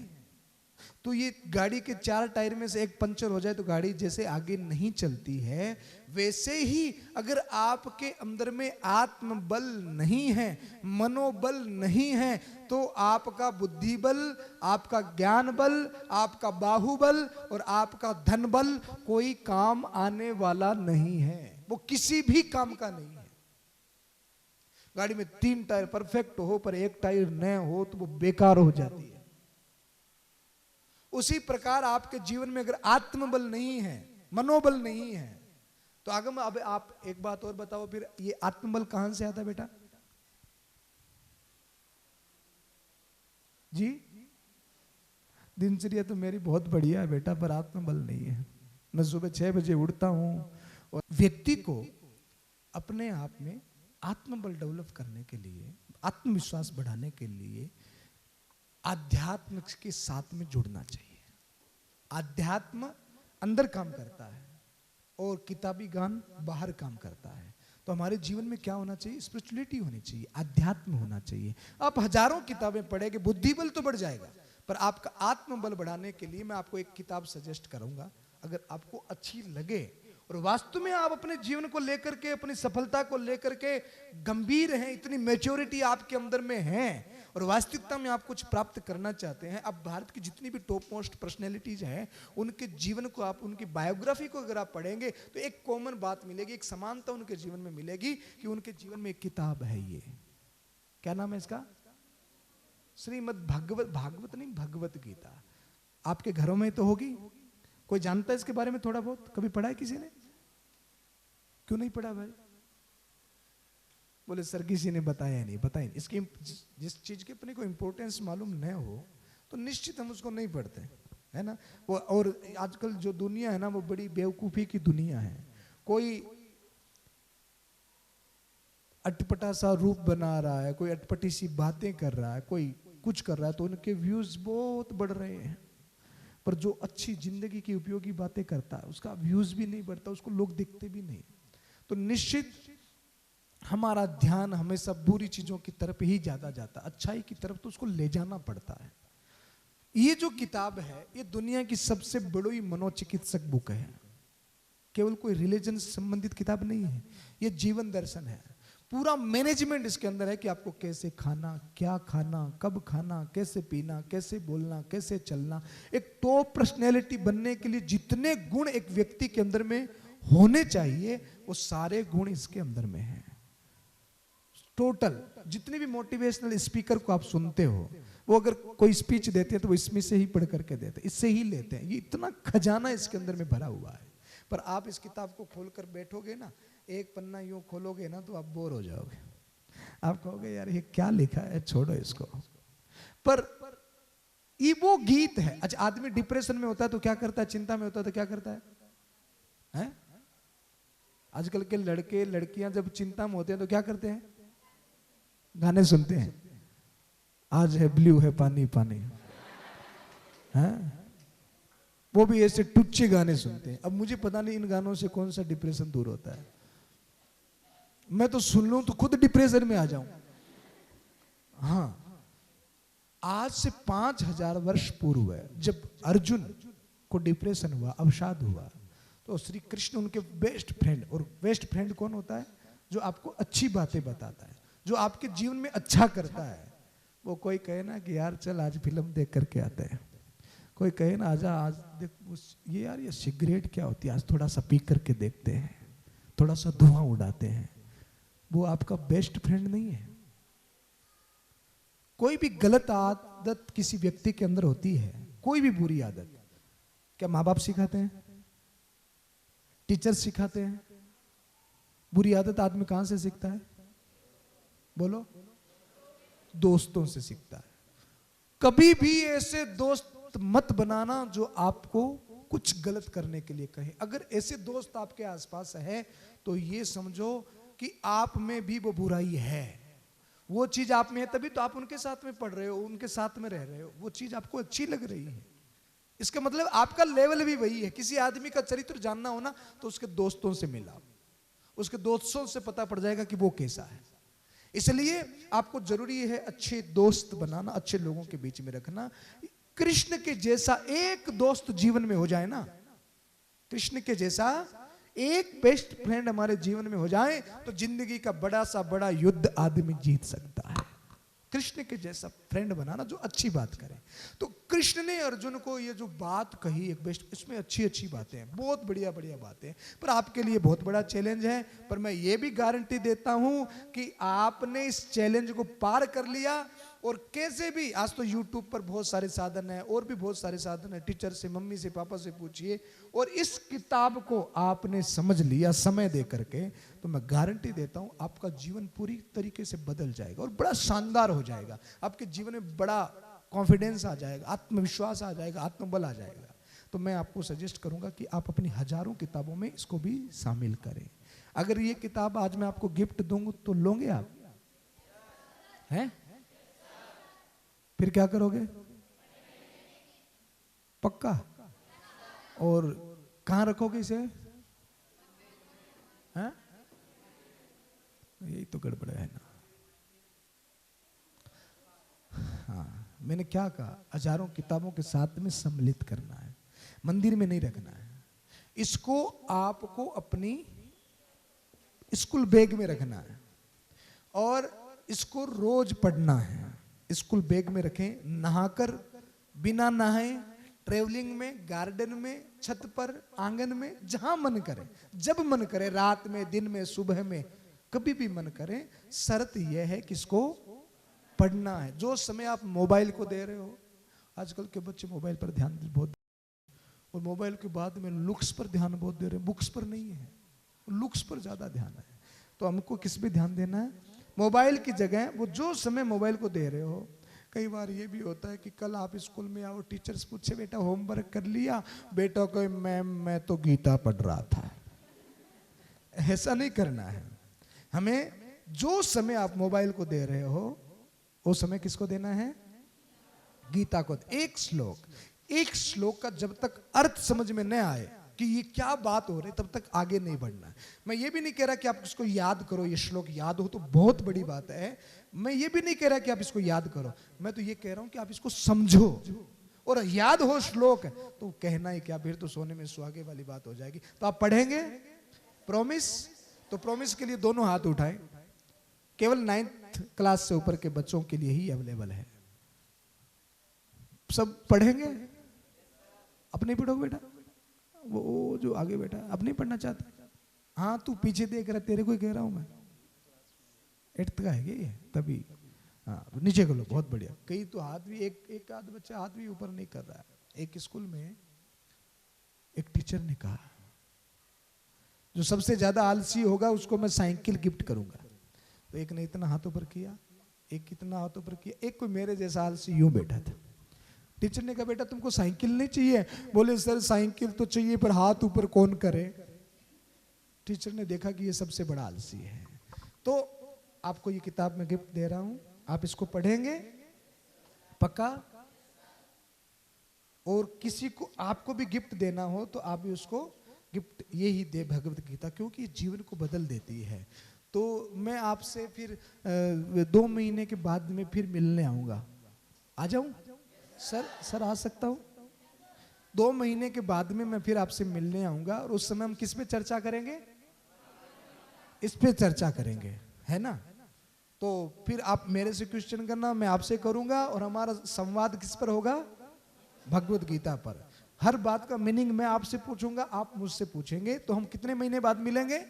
तो ये गाड़ी के 4 टायर में से एक पंचर हो जाए तो गाड़ी जैसे आगे नहीं चलती है, वैसे ही अगर आपके अंदर में आत्मबल नहीं है, मनोबल नहीं है, तो आपका बुद्धि बल, आपका ज्ञान बल, आपका बाहुबल और आपका धन बल कोई काम आने वाला नहीं है। वो किसी भी काम का नहीं है। गाड़ी में 3 टायर परफेक्ट हो पर 1 टायर न हो तो वो बेकार हो जाती है। उसी प्रकार आपके जीवन में अगर आत्मबल नहीं है, मनोबल नहीं है, तो आगम। अब आप एक बात और बताओ, फिर ये आत्मबल कहां से आता है बेटा? जी, दिनचर्या तो मेरी बहुत बढ़िया है बेटा, पर आत्मबल नहीं है। मैं सुबह 6 बजे उठता हूं। और व्यक्ति को अपने आप में आत्मबल डेवलप करने के लिए, आत्मविश्वास बढ़ाने के लिए आध्यात्म के साथ में जुड़ना चाहिए। आध्यात्म अंदर काम करता है और किताबी ज्ञान बाहर काम करता है। तो हमारे जीवन में क्या होना चाहिए? स्पिरिचुअलिटी होनी चाहिए, आध्यात्म होना चाहिए। आप हजारों किताबें पढ़ेंगे, बुद्धि बल तो बढ़ जाएगा, पर आपका आत्मबल बढ़ाने के लिए मैं आपको एक किताब सजेस्ट करूंगा। अगर आपको अच्छी लगे और वास्तव में आप अपने जीवन को लेकर के, अपनी सफलता को लेकर के गंभीर हैं, इतनी मैच्योरिटी आपके अंदर में है और वास्तविकता में आप कुछ प्राप्त करना चाहते हैं। अब भारत की जितनी भी टॉप मोस्ट पर्सनैलिटीज हैं, उनके जीवन को आप, उनकी बायोग्राफी को अगर आप पढ़ेंगे तो एक कॉमन बात मिलेगी, एक समानता उनके जीवन में मिलेगी कि उनके जीवन में एक किताब है। ये क्या नाम है इसका? श्रीमद् भागवत, भागवत नहीं भगवत गीता आपके घरों में तो होगी। कोई जानता है इसके बारे में थोड़ा बहुत? कभी पढ़ा है किसी ने? क्यों नहीं पढ़ा भाई? बोले सर किसी ने बताया नहीं। बताया नहीं। इसकी जिस चीज की अपने को इंपॉर्टेंस मालूम न हो तो निश्चित हम उसको नहीं पढ़ते, है ना। वो और आजकल जो दुनिया है ना वो बड़ी बेवकूफी की दुनिया है। कोई अटपटा सा रूप बना रहा है, कोई अटपटी सी बातें कर रहा है, कोई कुछ कर रहा है तो उनके व्यूज बहुत बढ़ रहे हैं। पर जो अच्छी जिंदगी की उपयोगी बातें करता है उसका व्यूज भी नहीं बढ़ता, उसको लोग दिखते भी नहीं। तो निश्चित हमारा ध्यान हमेशा बुरी चीजों की तरफ ही ज्यादा जाता है, अच्छाई की तरफ तो उसको ले जाना पड़ता है। ये जो किताब है ये दुनिया की सबसे बड़ी मनोचिकित्सक बुक है। केवल कोई रिलीजन से संबंधित किताब नहीं है, ये जीवन दर्शन है। पूरा मैनेजमेंट इसके अंदर है कि आपको कैसे खाना, क्या खाना, कब खाना, कैसे पीना, कैसे बोलना, कैसे चलना। एक टॉप पर्सनैलिटी बनने के लिए जितने गुण एक व्यक्ति के अंदर में होने चाहिए वो सारे गुण इसके अंदर में हैं। टोटल जितने भी मोटिवेशनल स्पीकर को आप सुनते हो वो अगर कोई स्पीच देते हैं तो वो इसमें से ही पढ़ करके देते हैं, इससे ही लेते हैं। ये इतना खजाना इसके अंदर में भरा हुआ है। पर आप इस किताब को खोलकर बैठोगे ना, एक पन्ना यूं खोलोगे ना तो आप बोर हो जाओगे। आप कहोगे यार ये क्या लिखा है, छोड़ो इसको। पर ये वो गीत है। अच्छा, आदमी डिप्रेशन में होता है तो क्या करता है, चिंता में होता है तो क्या करता है? आजकल के लड़के लड़कियां जब चिंता में होते हैं तो क्या करते हैं? गाने सुनते हैं। आज है ब्लू है पानी पानी, है वो भी ऐसे टुच्चे गाने सुनते हैं। अब मुझे पता नहीं इन गानों से कौन सा डिप्रेशन दूर होता है। मैं तो सुन लूं तो खुद डिप्रेशन में आ जाऊं। हाँ, आज से 5000 वर्ष पूर्व जब अर्जुन को डिप्रेशन हुआ, अवसाद हुआ, तो श्री कृष्ण उनके बेस्ट फ्रेंड, और बेस्ट फ्रेंड कौन होता है? जो आपको अच्छी बातें बताता है, जो आपके जीवन में अच्छा करता है। वो कोई कहे ना कि यार चल आज फिल्म देख करके आते हैं, कोई कहे ना आजा आज देख ये यार ये सिगरेट क्या होती है, आज थोड़ा सा पी करके देखते हैं, थोड़ा सा धुआं उड़ाते हैं, वो आपका बेस्ट फ्रेंड नहीं है। कोई भी गलत आदत किसी व्यक्ति के अंदर होती है, कोई भी बुरी आदत, क्या माँ बाप सिखाते हैं? टीचर सिखाते हैं? बुरी आदत आदमी कहां से सीखता है? बोलो। दोस्तों से सीखता है। कभी भी ऐसे दोस्त मत बनाना जो आपको कुछ गलत करने के लिए कहे। अगर ऐसे दोस्त आपके आसपास है तो ये समझो कि आप में भी वो बुराई है। वो चीज आप में है तभी तो आप उनके साथ में पढ़ रहे हो, उनके साथ में रह रहे हो, वो चीज आपको अच्छी लग रही है। इसका मतलब आपका लेवल भी वही है। किसी आदमी का चरित्र जानना हो ना तो उसके दोस्तों से मिला, उसके दोस्तों से पता पड़ जाएगा कि वो कैसा है। इसलिए आपको जरूरी है अच्छे दोस्त बनाना, अच्छे लोगों के बीच में रखना। कृष्ण के जैसा एक दोस्त जीवन में हो जाए ना, कृष्ण के जैसा एक बेस्ट फ्रेंड हमारे जीवन में हो जाए तो जिंदगी का बड़ा सा बड़ा युद्ध आदमी जीत सकता है। कृष्ण के जैसा फ्रेंड बनाना जो अच्छी बात करे। तो कृष्ण ने अर्जुन को ये जो बात कही एक बेस्ट, इसमें अच्छी अच्छी बातें हैं, बहुत बढ़िया बढ़िया बातें हैं। पर आपके लिए बहुत बड़ा चैलेंज है। पर मैं ये भी गारंटी देता हूं कि आपने इस चैलेंज को पार कर लिया। और कैसे भी, आज तो YouTube पर बहुत सारे साधन हैं, और भी बहुत सारे साधन हैं। टीचर से, मम्मी से, पापा से पूछिए। और इस किताब को आपने समझ लिया समय दे करके तो मैं गारंटी देता हूं आपका जीवन पूरी तरीके से बदल जाएगा और बड़ा शानदार हो जाएगा। आपके जीवन में बड़ा कॉन्फिडेंस आ जाएगा, आत्मविश्वास आ जाएगा, आत्मबल आ जाएगा। तो मैं आपको सजेस्ट करूंगा कि आप अपनी हजारों किताबों में इसको भी शामिल करें। अगर ये किताब आज मैं आपको गिफ्ट दूंगा तो लोगे आप? हैं? फिर क्या करोगे? पक्का? और कहां रखोगे इसे? हैं? यही तो गड़बड़ है ना। हाँ, मैंने क्या कहा? हजारों किताबों के साथ में सम्मिलित करना है, मंदिर में नहीं रखना है। इसको आपको अपनी स्कूल बैग में रखना है और इसको रोज पढ़ना है। स्कूल बैग में रखें, नहाकर, बिना नहाए, ट्रेवलिंग में, गार्डन में, छत पर, आंगन में, जहां मन करे, जब मन करे, रात में, दिन में, सुबह में, कभी भी मन करे। शर्त यह है कि इसको पढ़ना है। जो समय आप मोबाइल को दे रहे हो, आजकल के बच्चे मोबाइल पर ध्यान बहुत, और मोबाइल के बाद में लुक्स पर ध्यान बहुत दे रहे हैं, बुक्स पर नहीं है, लुक्स पर ज्यादा ध्यान है। तो हमको किस पे ध्यान देना है? मोबाइल की जगह वो जो समय मोबाइल को दे रहे हो, कई बार ये भी होता है कि कल आप स्कूल में आओ, टीचर्स पूछे बेटा होमवर्क कर लिया, बेटा को मैम मैं तो गीता पढ़ रहा था। ऐसा नहीं करना है हमें। जो समय आप मोबाइल को दे रहे हो वो समय किसको देना है? गीता को। एक श्लोक का जब तक अर्थ समझ में न आए कि ये क्या बात हो रही, तब तक आगे नहीं बढ़ना है। मैं ये भी नहीं कह रहा कि आप इसको याद करो, ये श्लोक याद हो तो बहुत बड़ी बात है। मैं ये भी नहीं कह रहा कि आप इसको याद करो, मैं तो ये कह रहा हूं कि आप इसको समझो, और याद हो श्लोक तो कहना ही क्या, फिर तो सोने में सुहागे वाली बात हो जाएगी। तो आप पढ़ेंगे? प्रॉमिस? तो प्रॉमिस के लिए दोनों हाथ उठाएं। केवल 9th क्लास से ऊपर के बच्चों के लिए ही अवेलेबल है। सब पढ़ेंगे? अपने पढ़ोगे बेटा? वो जो आगे बैठा अब नहीं पढ़ना चाहता? हाँ तू पीछे देख रहा, तेरे को ही कह रहा हूं मैं। 8th का है ये तभी। हाँ नीचे कर लो, बहुत बढ़िया। कई तो हाथ भी, एक आध बच्चा हाथ भी ऊपर नहीं कर रहा है। एक स्कूल में एक टीचर ने कहा जो सबसे ज्यादा आलसी होगा उसको मैं साइकिल गिफ्ट करूंगा। तो एक ने इतना हाथ ऊपर किया, एक कितना हाथ ऊपर किया, एक कोई मेरे जैसा आलसी यूं बैठा था। टीचर ने कहा बेटा तुमको साइकिल नहीं चाहिए? बोले सर साइकिल तो चाहिए पर हाथ ऊपर कौन करे। टीचर ने देखा कि ये सबसे बड़ा आलसी है। तो आपको ये किताब मैं गिफ्ट दे रहा हूं, आप इसको पढ़ेंगे पक्का? और किसी को आपको भी गिफ्ट देना हो तो आप भी उसको गिफ्ट यही दे, भगवत गीता, क्योंकि जीवन को बदल देती है। तो मैं आपसे फिर 2 महीने के बाद में फिर मिलने आऊंगा। आ जाऊं सर आ सकता हूं? 2 महीने के बाद में मैं फिर आपसे मिलने आऊंगा, और उस समय हम किस पे चर्चा करेंगे? इस पे चर्चा करेंगे, है ना? तो फिर आप मेरे से क्वेश्चन करना, मैं आपसे करूंगा, और हमारा संवाद किस पर होगा? भगवत गीता पर। हर बात का मीनिंग मैं आपसे पूछूंगा, आप मुझसे पूछेंगे। तो हम कितने महीने बाद मिलेंगे?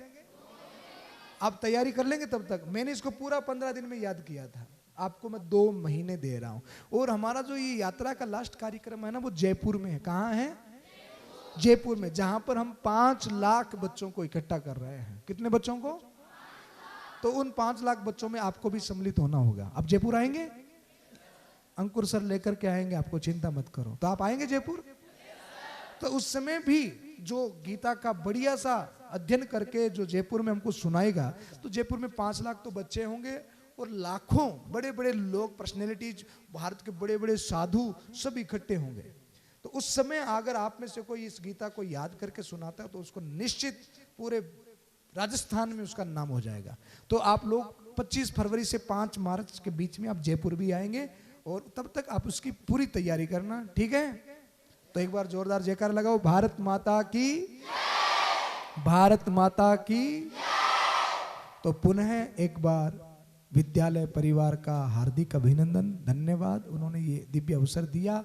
आप तैयारी कर लेंगे तब तक? मैंने इसको पूरा 15 दिन में याद किया था, आपको मैं 2 महीने दे रहा हूं। और हमारा जो ये यात्रा का लास्ट कार्यक्रम है ना, वो जयपुर में है। कहां है? जयपुर में, जहां पर हम 5 लाख बच्चों को इकट्ठा कर रहे हैं। कितने बच्चों को? तो उन 5 लाख बच्चों में आपको भी सम्मिलित होना होगा। आप जयपुर आएंगे? अंकुर सर लेकर के आएंगे आपको, चिंता मत करो। तो आप आएंगे जयपुर? तो उस समय भी जो गीता का बढ़िया सा अध्ययन करके जो जयपुर में हमको सुनाएगा, तो जयपुर में 5 लाख तो बच्चे होंगे, और लाखों बड़े बड़े लोग, पर्सनैलिटीज, भारत के बड़े बड़े साधु सब इकट्ठे होंगे। तो उस समय अगर आप में से कोई इस गीता को याद करके सुनाता है तो उसको निश्चित पूरे राजस्थान में उसका नाम हो जाएगा। तो आप लोग 25 फरवरी से 5 मार्च के बीच में आप जयपुर भी आएंगे, और तब तक आप उसकी पूरी तैयारी करना, ठीक है? तो एक बार जोरदार जयकार लगाओ, भारत माता की, भारत माता की। तो पुनः एक बार विद्यालय परिवार का हार्दिक अभिनंदन, धन्यवाद, उन्होंने ये दिव्य अवसर दिया।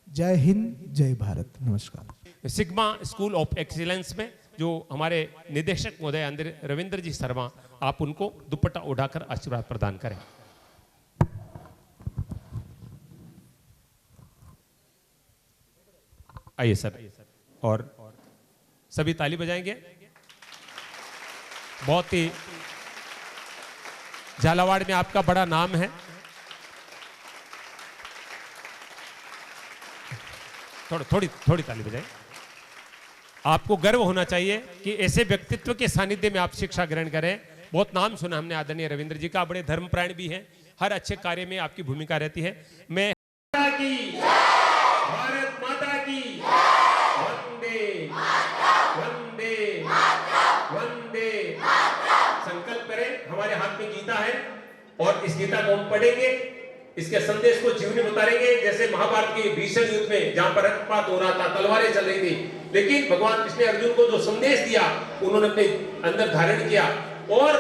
जय हिंद, जय भारत, नमस्कार। सिग्मा स्कूल ऑफ एक्सीलेंस में जो हमारे निदेशक महोदय रविंद्र जी शर्मा, आप उनको दुपट्टा उठाकर आशीर्वाद प्रदान करें। आइए सर, और सभी ताली बजाएंगे। बहुत ही झालावाड़ में आपका बड़ा नाम है। थोड़ी ताली बजाएं। आपको गर्व होना चाहिए कि ऐसे व्यक्तित्व के सानिध्य में आप शिक्षा ग्रहण करें। बहुत नाम सुना हमने आदरणीय रविंद्र जी का, बड़े धर्मप्राण भी हैं, हर अच्छे कार्य में आपकी भूमिका रहती है। मैं भारत माता की वंदे वंदे वंदे। संकल्प करें, हमारे हाथ में गीता है और इस गीता को हम पढ़ेंगे, इसके संदेश को जीवन में उतारेंगे। जैसे महाभारत के भीषण युद्ध में जहां पर रक्तपात हो रहा था, तलवारें चल रही थी, लेकिन भगवान कृष्ण ने अर्जुन को जो संदेश दिया उन्होंने अपने अंदर धारण किया, और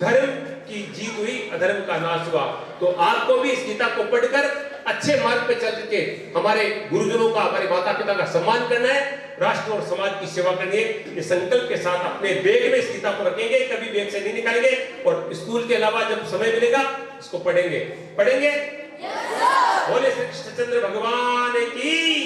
धर्म की जीत हुई, अधर्म का नाश हुआ। तो आपको भी इस गीता को पढ़कर अच्छे मार्ग पे चल के हमारे गुरुजनों का, हमारे माता पिता का सम्मान करना है, राष्ट्र और समाज की सेवा करनी है। इस संकल्प के साथ अपने बैग में इस गीता को रखेंगे, कभी बैग से नहीं निकालेंगे, और स्कूल के अलावा जब समय मिलेगा इसको पढ़ेंगे। पढ़ेंगे? बोले श्री कृष्णचंद्र भगवान की